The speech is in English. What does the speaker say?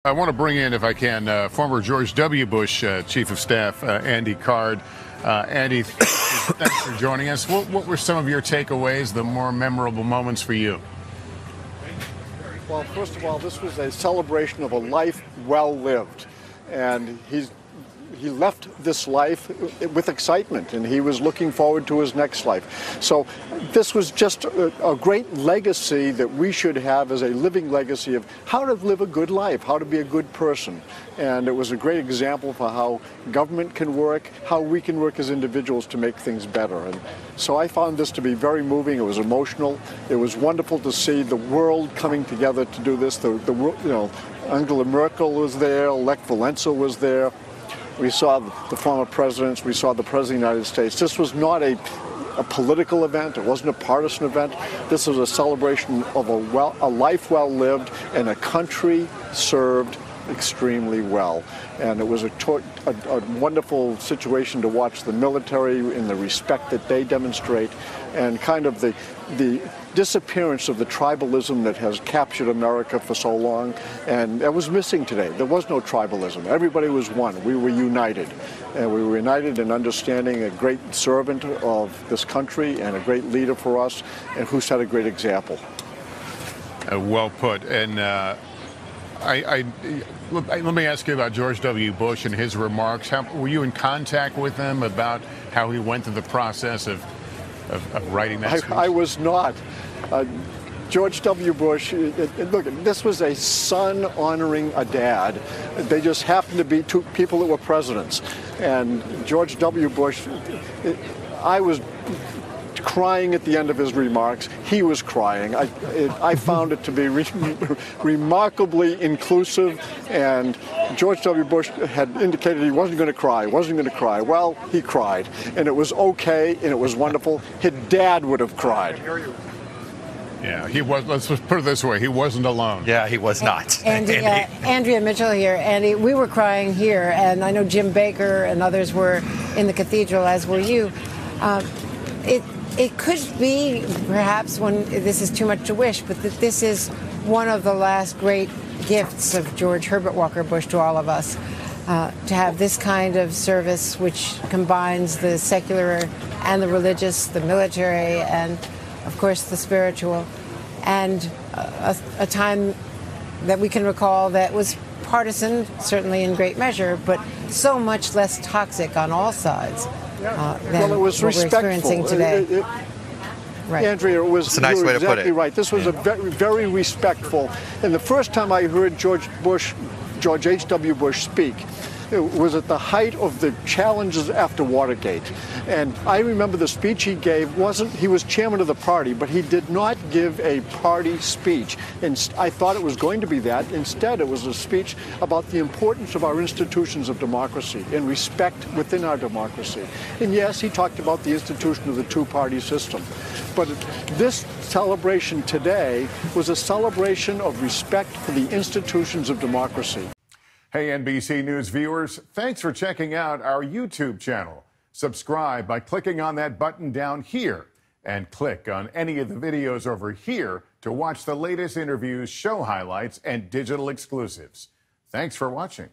I want to bring in, if I can, former George W. Bush Chief of Staff, Andy Card. Andy, thanks for joining us. What were some of your takeaways, the more memorable moments for you? Well, first of all, this was a celebration of a life well lived. And he left this life with excitement, and he was looking forward to his next life. So this was just a great legacy that we should have as a living legacy of how to live a good life, how to be a good person. And it was a great example for how government can work, how we can work as individuals to make things better. And so I found this to be very moving. It was emotional. It was wonderful to see the world coming together to do this. Angela Merkel was there, Lech Walesa was there. We saw the former presidents, we saw the President of the United States. This was not a political event, it wasn't a partisan event. This was a celebration of a life well lived and a country served extremely well. And it was a wonderful situation to watch the military in the respect that they demonstrate, and kind of the disappearance of the tribalism that has captured America for so long. And that was missing today. There was no tribalism. Everybody was one. We were united. And we were united in understanding a great servant of this country and a great leader for us, and who set a great example. Well put. And let me ask you about George W. Bush and his remarks. Were you in contact with him about how he went through the process of writing that speech? I was not. George W. Bush, look, this was a son honoring a dad. They just happened to be two people that were presidents. And George W. Bush, I was crying at the end of his remarks. He was crying. I found it to be remarkably inclusive, and George W. Bush had indicated he wasn't going to cry, Well, he cried, and it was okay, and it was wonderful. His dad would have cried. Yeah, he was. Let's just put it this way: he wasn't alone. Yeah, he was not. Andrea Mitchell here. Andy, we were crying here, and I know Jim Baker and others were in the cathedral, as were you. It could be, perhaps, when this is too much to wish, but that this is one of the last great gifts of George Herbert Walker Bush to all of us, to have this kind of service which combines the secular and the religious, the military, and, of course, the spiritual, and a time that we can recall that was partisan, certainly in great measure, but so much less toxic on all sides. Than it was what we're experiencing today. Right. Andrea, It's a nice way to put it. Right. This was a very respectful. And the first time I heard George H.W. Bush speak, it was at the height of the challenges after Watergate. And I remember the speech he gave he was chairman of the party, but he did not give a party speech. And I thought it was going to be that. Instead, it was a speech about the importance of our institutions of democracy and respect within our democracy. And yes, he talked about the institution of the two-party system. But this celebration today was a celebration of respect for the institutions of democracy. Hey, NBC News viewers, thanks for checking out our YouTube channel. Subscribe by clicking on that button down here, and click on any of the videos over here to watch the latest interviews, show highlights, and digital exclusives. Thanks for watching.